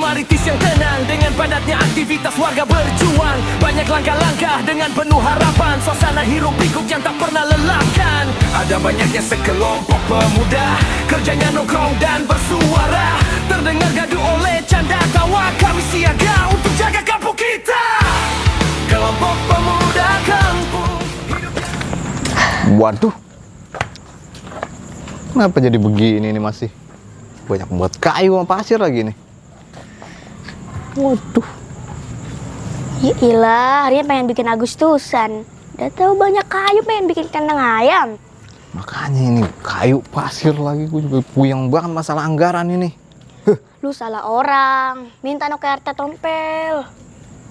maritis yang tenang dengan padatnya aktivitas warga berjuang. Banyak langkah-langkah dengan penuh harapan, suasana hiruk pikuk yang tak pernah lelahkan. Ada banyaknya sekelompok pemuda, kerjanya nongkrong dan bersuara. Terdengar gaduh oleh canda tawa, kami siaga untuk jaga kampung kita. Kelompok pemuda kampung. Waduh, kenapa jadi begini nih masih? Banyak buat kayu sama pasir lagi nih. Waduh. Ya ilah, Rian pengen bikin Agustusan. Udah tahu banyak kayu pengen bikin kandang ayam. Makanya ini kayu pasir lagi, gue juga puyeng banget masalah anggaran ini. Lu salah orang, minta no ke RT Tompel.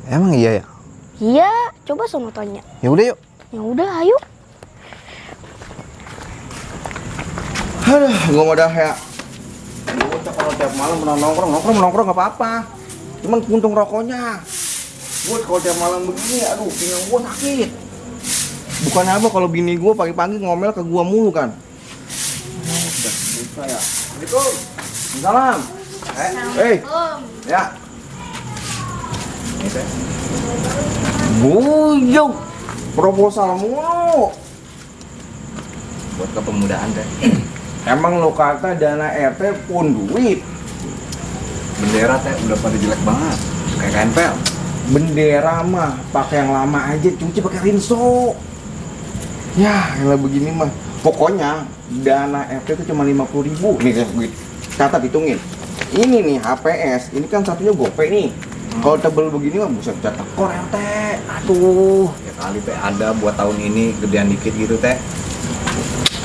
Emang iya ya? Iya, coba sono tanya. Ya udah yuk. Ya udah, ayo. Aduh, gue mau dah ya. Gue kalau tiap malam nongkrong nggak apa-apa. Cuman puntung rokoknya. Gue kalau tiap malam begini, aduh, pinggang gue sakit. Bukannya apa kalau bini gue pagi-pagi ngomel ke gue mulu kan? Udah bisa ya. Assalamualaikum. Salam. Ya. Ini teh. Buyuk. Proposal mulu. Buat kepemudaan teh. Emang lo kata dana RT pun duit. Bendera teh udah pada jelek banget, kayak KNPL. Bendera mah pakai yang lama aja, cuci pakai rinso. Ya, kalau begini mah. Pokoknya dana RT itu cuma 50.000. Nih gue catat hitungin. Ini nih HPS, ini kan satunya GoPay nih. Kalau tebel begini mah bisa tekor RT. Aduh, ya kali teh ada buat tahun ini gedean dikit gitu teh.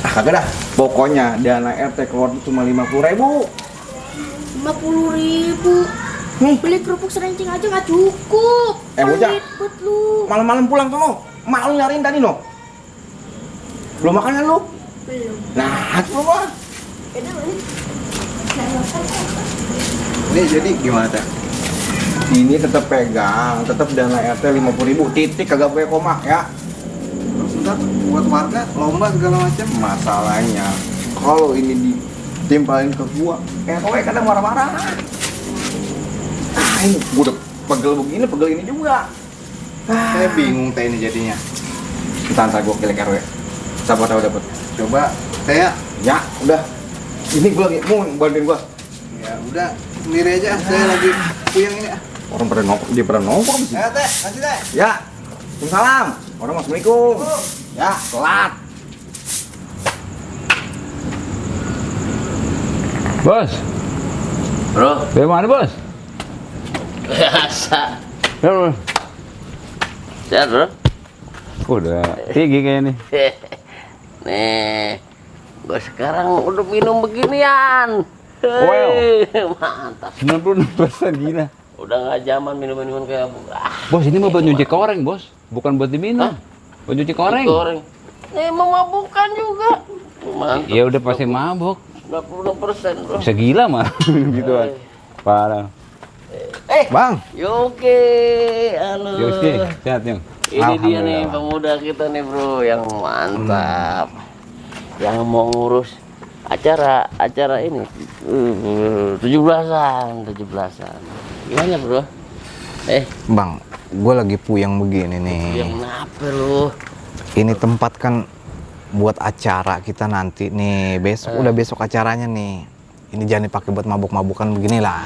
Kagak dah, pokoknya dana RT keluar cuma 50.000. 50.000. Nih, Beli kerupuk serencing aja nggak cukup. bocah. Ribet lu. Malam-malam pulang sono. Mak lu nyariin tadi no. Belum makan kan lu? Belum. Nah, itu mah. Ini jadi gimana teh? Ini tetap pegang, tetap dana RT 50.000, titik kagak boleh koma ya. Ntar buat warga lomba segala macam. Masalahnya kalau ini ditimpalin ke gua, kowe kadang marah-marah. Ini gua udah pegel ini juga. Saya bingung teh ini jadinya. Entar gua kelek RW. Siapa tahu dapat. Coba teh ya, udah. Ini gua lagi mau bantuin gua. Ya udah, sendiri aja. Saya lagi puyeng ini. Orang pada nongkrong, dia pada nongkrong sih. Ya teh, kasih teh. Ya. Waalaikumsalam. Orang Assalamualaikum. Ya, telat. Bos. Bro, Dari mana, Bos? biasa. Ya, Bos. Sehat, bro. Udah tinggi kayaknya nih. Nih, gue sekarang udah minum beginian. Well. Mantap. 96% gila. Udah nggak zaman minum-minuman kayak Bos, ini mah buat nyuci koreng, Bos. Bukan buat diminum. Buat nyuci koreng. goreng. Nih, memabukan juga. Mantap. Ya udah pasti mabuk. 96%, bro. Bisa gila mah gituan. Parah. Bang. Yoke, halo. Yoski, sehat, Yung. Ini dia nih Alhamdulillah. pemuda kita nih, bro, yang mantap. Yang mau ngurus acara ini 17-an. Gimana, bro? Bang, gue lagi puyeng begini nih. Yang kenapa lu? Ini tempat kan buat acara kita nanti nih. Udah besok acaranya nih. Ini jangan dipakai buat mabuk-mabukan beginilah.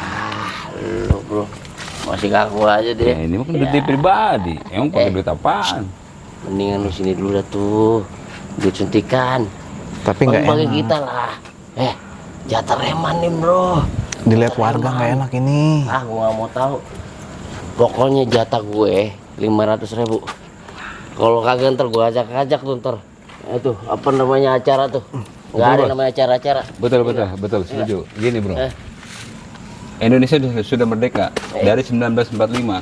Lu, bro, masih ngaku aja Ya, deh. ini mah kan duit pribadi. Emang pakai duit apaan? Mendingan lu sini dulu dah tuh. Duit suntikan. Tapi nggak bagi enak. kita lah. Jatah reman nih, bro. Dilihat warga nggak enak ini. Ah, gua nggak mau tahu. Pokoknya jatah gue 500.000. Kalau kagak ntar gua ajak tuh ntar. Itu apa namanya acara tuh? Nggak ada Bos. namanya acara-acara. Betul, setuju. Gini, Bro. Indonesia sudah merdeka dari 1945.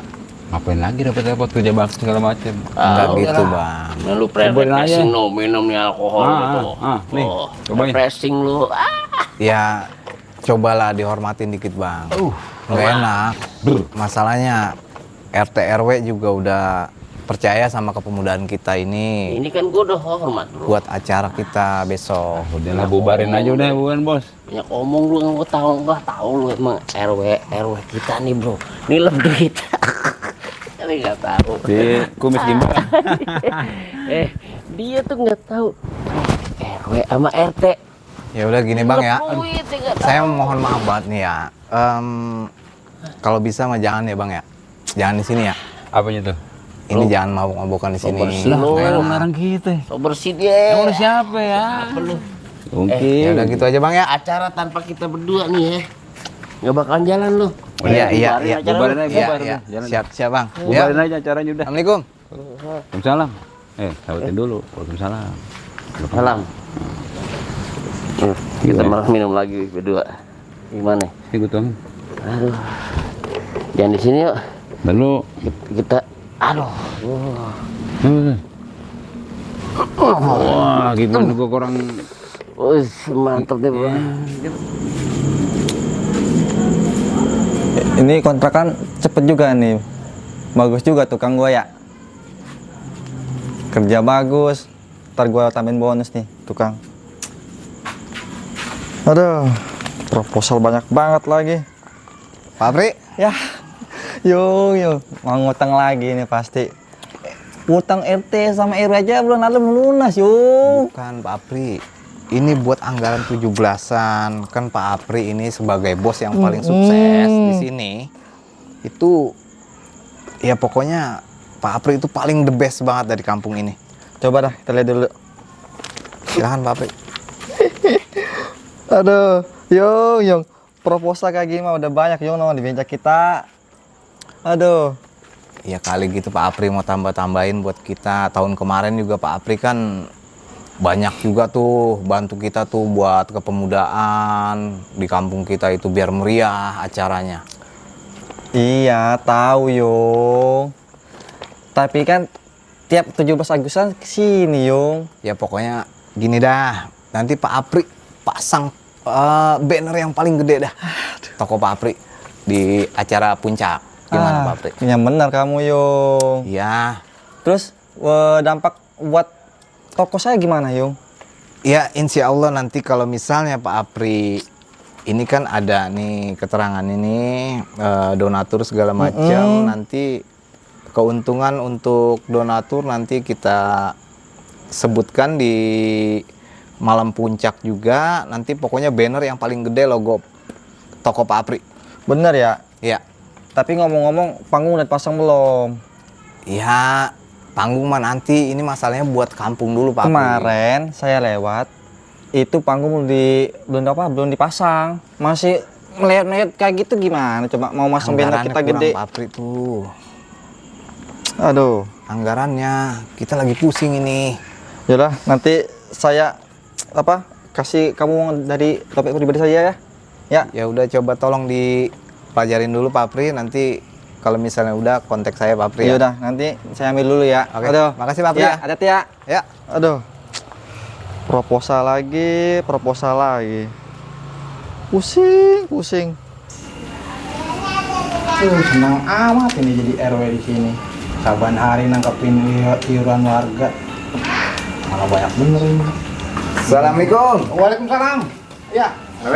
Ngapain lagi repot-repot kerja bakti segala macam? Nggak udah gitu, lah. Bang. Nah, lu Cobain aja. refreshing no, minum nih alkohol gitu. nih, cobain. Refreshing lu. Ya, cobalah dihormatin dikit, Bang. Nggak enak. Masalahnya RT RW juga udah percaya sama kepemudaan kita ini Ini kan gua udah hormat bro. buat acara kita besok. Udahlah bubarin aja udah bukan bos. Banyak omong lu nggak tahu lu emang RW kita nih bro. Nilem duit. Tapi nggak tahu. Si kumis gimana? Dia tuh nggak tahu RW sama RT. Ya udah gini bang ya, Duit, dia nggak saya tahu. mohon maaf banget nih ya. Kalau bisa mah jangan ya bang ya, jangan di sini ya. Apanya tuh? Ini jangan mabuk-mabukan di sini. bersih. Lah, Lu. ngarang-ngarang kita. So bersih dia. Yang udah siapa ya? Apa lu? Mungkin. Ya udah gitu aja bang ya. Acara tanpa kita berdua nih ya. Nggak bakalan jalan lu. Iya, iya, bubarin iya. acara Bubarin lu. aja, Iya, bubarin iya. aja. Jalan. Siap, siap bang. Ya. Bubarin aja acaranya udah. Assalamualaikum. Waalaikumsalam. Sabatin dulu. Waalaikumsalam. Salam. Kita malah minum lagi berdua. Gimana? Ini gue tuang. Aduh. Jangan di sini yuk. Lalu. Kita aduh. Wah, gimana gua kurang. Wih, mantap deh, Bro. Ini kontrakan cepet juga nih. Bagus juga tukang gua ya. Kerja bagus. Ntar gua tambahin bonus nih tukang. Aduh, proposal banyak banget lagi. Pak Pri. Ya, yuk, mau ngutang lagi nih pasti. Utang RT sama RW aja belum lunas, yuk. Bukan Pak Apri, ini buat anggaran 17-an. Kan Pak Apri ini sebagai bos yang paling sukses di sini. Itu ya pokoknya Pak Apri itu paling the best banget dari kampung ini. Coba dah kita lihat dulu. Silahkan Pak Apri. Aduh, yung, proposal kayak gini mah udah banyak yung di meja kita. Aduh, Ya kali gitu Pak Apri mau tambah-tambahin buat kita. Tahun kemarin juga Pak Apri kan banyak juga tuh bantu kita tuh buat kepemudaan di kampung kita itu biar meriah acaranya. iya tahu yung. Tapi kan tiap 17 Agustusan kesini yung. Ya pokoknya gini dah, nanti Pak Apri pasang banner yang paling gede dah. Toko Pak Apri di acara puncak. Gimana Pak Apri? Yang benar kamu yung. Ya, Terus dampak buat toko saya gimana yung? ya insya Allah nanti kalau misalnya Pak Apri ini kan ada nih keterangan ini donatur segala macam, nanti keuntungan untuk donatur nanti kita sebutkan di malam puncak juga. Nanti pokoknya banner yang paling gede logo toko Pak Apri. Bener ya? Ya, Tapi ngomong-ngomong panggung udah pasang belum? ya panggung mah nanti, ini masalahnya buat kampung dulu Pak Apri. Kemarin saya lewat, itu panggung belum dipasang. Masih melihat kayak gitu gimana? Coba mau masang banner Anggarannya kita kurang, gede. Pak Apri tuh. Aduh, Anggarannya kita lagi pusing ini. yaudah nanti saya kasih kamu dari topik pribadi saya ya. Ya, Ya udah coba tolong dipelajarin dulu Pak Apri, nanti kalau misalnya udah kontak saya Pak Apri ya. yaudah nanti saya ambil dulu ya. Oke, Aduh, makasih Pak Apri ya. ya. Hati-hati ya. Ya. Aduh, proposal lagi. Pusing. Senang amat ini jadi RW di sini. Saban hari nangkepin iuran warga. Malah banyak bener ini. Assalamualaikum. Waalaikumsalam. Ya. RW.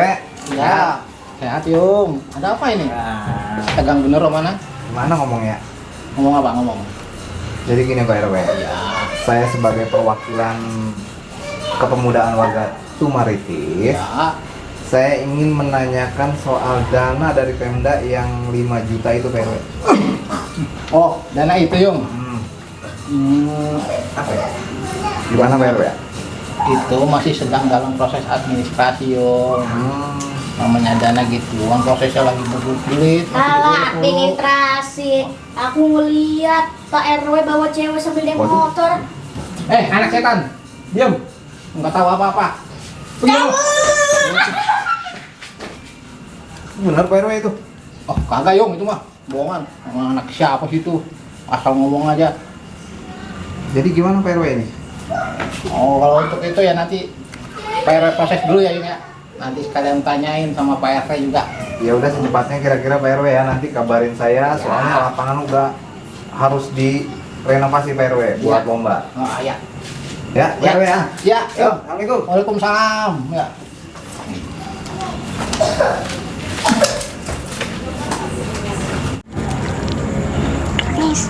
Ya. Sehat Yung. Ada apa ini? Tegang bener Romana. Gimana ngomongnya? Ngomong apa ngomong? Jadi gini Pak RW. Saya sebagai perwakilan kepemudaan warga Tumaritis, Ya. saya ingin menanyakan soal dana dari Pemda yang 5 juta itu Pak RW. Oh, dana itu Yung. Apa ya? Gimana Pak RW? Itu masih sedang dalam proses administrasi Yung. Namanya dana gitu, kan prosesnya lagi berbelit. Alah, administrasi. Aku ngeliat Pak RW bawa cewek sambil naik Waduh. motor. Anak setan, diam. Nggak tahu apa-apa. Benar Pak RW itu? Oh, kagak Yung, itu mah bohongan. Anak siapa sih itu? Asal ngomong aja. Jadi gimana Pak RW ini? Oh, kalau untuk itu ya nanti Pak RW proses dulu ya Yung ya. Nanti sekalian tanyain sama Pak RW juga. Ya udah secepatnya kira-kira Pak RW ya, nanti kabarin saya, soalnya lapangan udah harus renovasi Pak RW buat lomba. Oh, ya. Ya, Pak RW ya. Ya, Yo, Assalamualaikum. Waalaikumsalam. Ya. Nis.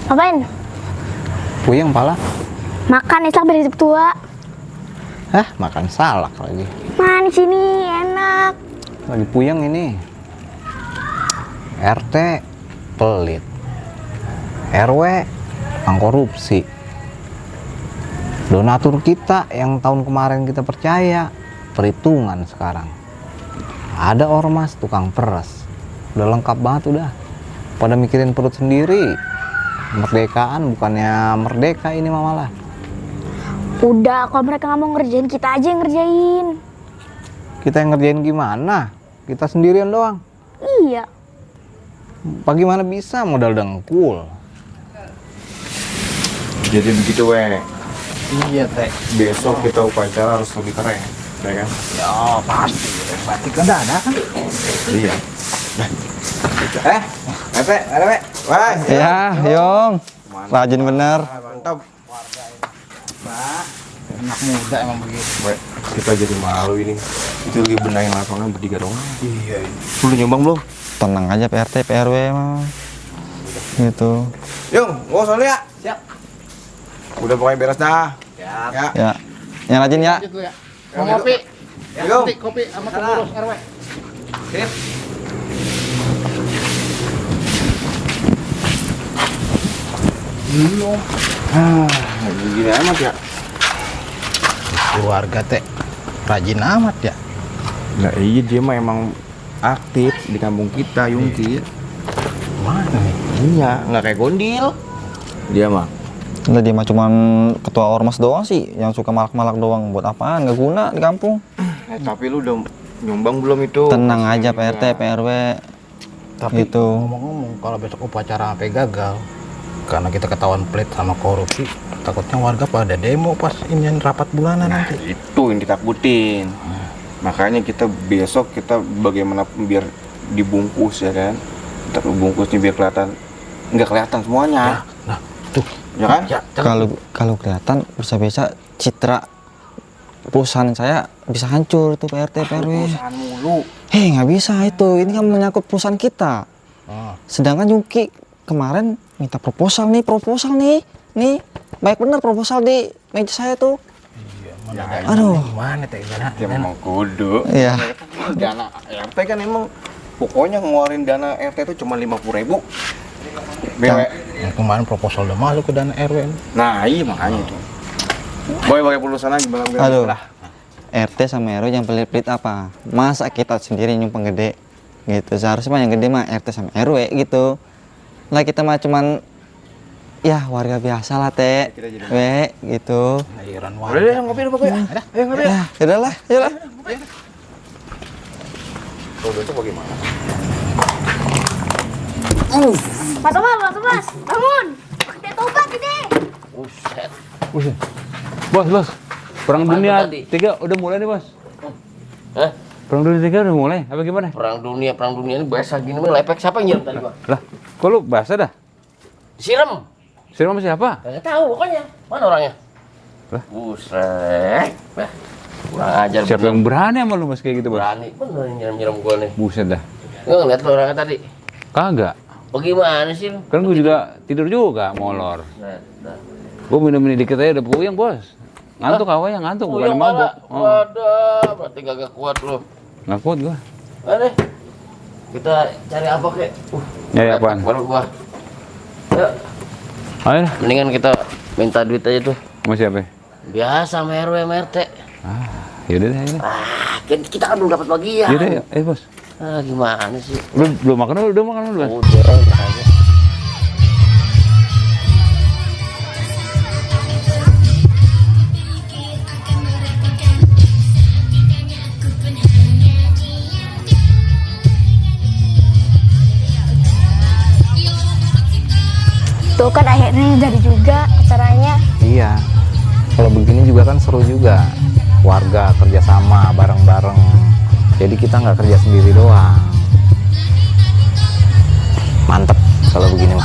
Ngapain? Puyeng pala. Makan Islak dari tua. Hah, makan salak lagi. Man, sini enak. Lagi puyeng ini. RT pelit. RW korupsi. Donatur kita yang tahun kemarin kita percaya, perhitungan sekarang. Ada ormas tukang peres. Udah lengkap banget udah. Pada mikirin perut sendiri. Merdekaan bukannya merdeka ini mah malah. Udah, kalau mereka nggak mau ngerjain, kita aja yang ngerjain. Kita yang ngerjain gimana? Kita sendirian doang. Iya. Bagaimana bisa modal dengkul? Jadi begitu, we. Iya, Teh. Besok kita upacara harus lebih keren, ya kan? Ya, pasti. Pasti kan ada kan. Iya. RT, RW. Wah, Ya, Yong. Rajin bener. mantap. Anak muda emang begitu. We, kita jadi malu ini. Itu lagi benahin lapangan bertiga doang. Iya. Lu nyumbang belum? Tenang aja PRT, PRW mah. Gitu. Yung, gua soalnya ya. Siap. Udah pokoknya beres dah. Siap. Ya. Ya. Yang rajin ya. Lanjut lu ya. Mau kopi? Ya, Yo. kopi sama pengurus RW. Sip. Belum. Gini amat ya. Keluarga Teh rajin amat ya. Nah iya dia mah emang aktif di kampung kita, Yungki. Mana nih? Iya, nggak kayak Gondil. Dia mah. Lah dia mah cuman ketua ormas doang sih, yang suka malak-malak doang. Buat apaan? Nggak guna di kampung. Tapi lu udah nyumbang belum itu? Tenang aja PRT, PRW. Tapi Gitu. ngomong-ngomong kalau besok upacara sampai gagal karena kita ketahuan pelit sama korupsi, takutnya warga pada demo pas ini rapat bulanan Nah, nanti. itu yang ditakutin. Makanya kita besok kita bagaimana biar dibungkus ya kan? Kita bungkusnya biar nggak kelihatan semuanya. Nah, tuh. Ya kan? Ya, Kalau kelihatan bisa-bisa citra perusahaan saya bisa hancur tuh PRT, PRW. Perusahaan mulu. Hei, nggak bisa itu. Ini kan menyangkut perusahaan kita. Oh. Sedangkan Yuki kemarin minta proposal nih. Nih, baik bener proposal di meja saya tuh. Aduh. Gimana Teh? Ya memang kudu. Iya. Dana RT kan emang pokoknya ngeluarin dana RT itu cuma 50.000. Bewe. Yang kemarin proposal udah masuk ke dana RW. Nah, iya makanya itu. Boy pakai pulsa lagi bilang Aduh. RT sama RW yang pelit-pelit apa? Masa kita sendiri nyumpang gede gitu. Seharusnya mah yang gede mah RT sama RW gitu. Lah kita mah cuman ya warga biasa lah Teh. Gitu. Airan Udah deh, ngopi dulu Pak. Ayo ngopi. Ya, yaudahlah, yaudahlah. Kalau besok bagaimana? Mas Thomas, bangun. Pakai tobat ini. Buset. Bos. Perang Apaan dunia tuh tadi? 3 udah mulai nih, Bos. Hah? Perang dunia 3 udah mulai. Apa gimana? Perang dunia ini biasa gini mah lepek siapa yang nyiram tadi Bang? Lah, kok lu basah dah? Siram. Siram sama siapa? Enggak tahu pokoknya. Mana orangnya? Lah? Buset. Nah, kurang ajar. Siapa yang berani sama lu Mas kayak gitu, Bos? berani? Bener nyiram-nyiram gua nih. Buset dah. Nggak ngeliat lu orangnya tadi. Kagak. Bagaimana sih lu? Kan gua juga tidur juga molor. Nah. Gua minum-minum dikit aja udah puyeng, Bos. Ngantuk awalnya ngantuk, Oh, bukan yang mabuk. mana? Wadah, berarti kagak kuat lu. Nggak kuat gua. Ayo deh. Kita cari apa kek? Nyari apaan? Baru gua. Yuk, Ayo dah. mendingan kita minta duit aja tuh. Mau siapa? Biasa sama RW sama RT. Yaudah deh, yaudah. Kan kita kan belum dapat bagian. Yaudah, Bos. Gimana sih? Lu belum makan dulu, udah makan dulu, Bos. Udah, enak aja. Tuh kan akhirnya jadi juga acaranya. Iya. Kalau begini juga kan seru juga. Warga kerjasama bareng-bareng. Jadi kita nggak kerja sendiri doang. Mantep kalau begini mah.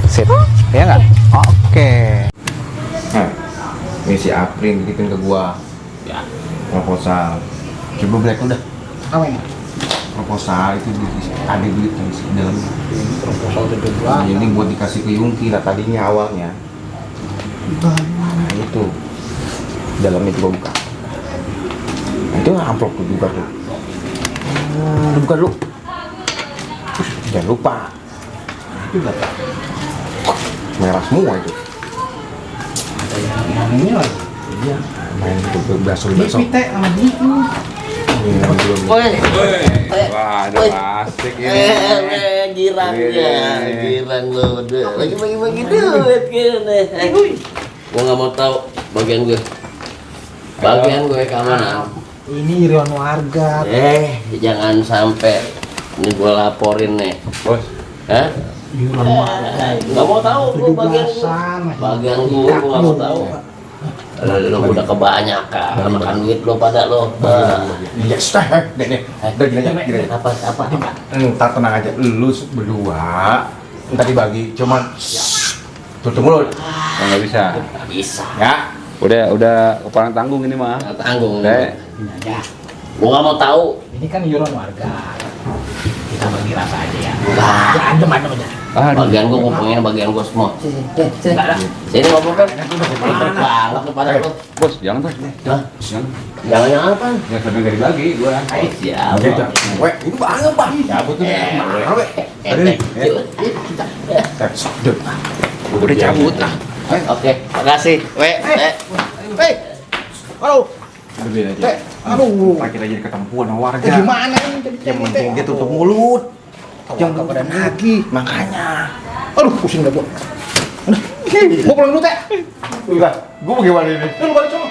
Sip, ya nggak? Oke. Nah, ini si Aprin titipin ke gua. Ya. Proposal. Coba black udah. Apa ini? Proposal itu ada duit yang di dalam. Proposal gede banget. Jadi buat dikasih ke Yungki lah tadinya awalnya. Nah itu dalamnya juga buka. Nah, itu amplop tuh juga tuh. Lu buka dulu. Jangan lupa. Itu berapa? Merah semua itu. Yang ini lagi. Iya. Main bakso. Pite sama gitu. Woi. Wah, ada asik ini. Girang lo udah. Lagi bagi-bagi duit gini. Gua nggak mau tahu bagian gue. Bagian gue keamanan. Ini iuran warga. Jangan sampai ini gua laporin nih. Bos, Hah? Iuran warga. Nggak mau tahu gua bagian gua. 17-an. Bagian gua nggak mau tahu. Lo udah kebanyakan makan duit lo pada lo. Iya, sudah. Gini aja. Apa? Ntar tenang aja. Lu berdua ntar dibagi. Cuman tutup mulut. nggak bisa. Nggak bisa. Ya. Udah kepala tanggung ini mah. Nggak tanggung. Udah. Ini aja. Gua nggak mau tahu. Ini kan iuran warga. Kita bagi rata aja ya. Wah. Adem aja. Aduh. Bagian gua ngomongin bagian gua semua. Sini mau apa? Banget lu pada lu. Bos, jangan bos. Hah? Jangan. Jangan apa? Ya sampai nggak dibagi gua. Siap. Weh, itu banget, Pak. Ya, betul. Udah cabut lah. Oke, makasih. Halo. Udah biar aja. Aduh. Kita jadi ketempuan sama warga. Gimana ini? Yang penting dia tutup mulut. Jangan pada lagi. Makanya. Aduh, pusing dah gua. Udah. Gua pulang dulu, Teh. Udah, gua bagaimana ini? Lu balik sana.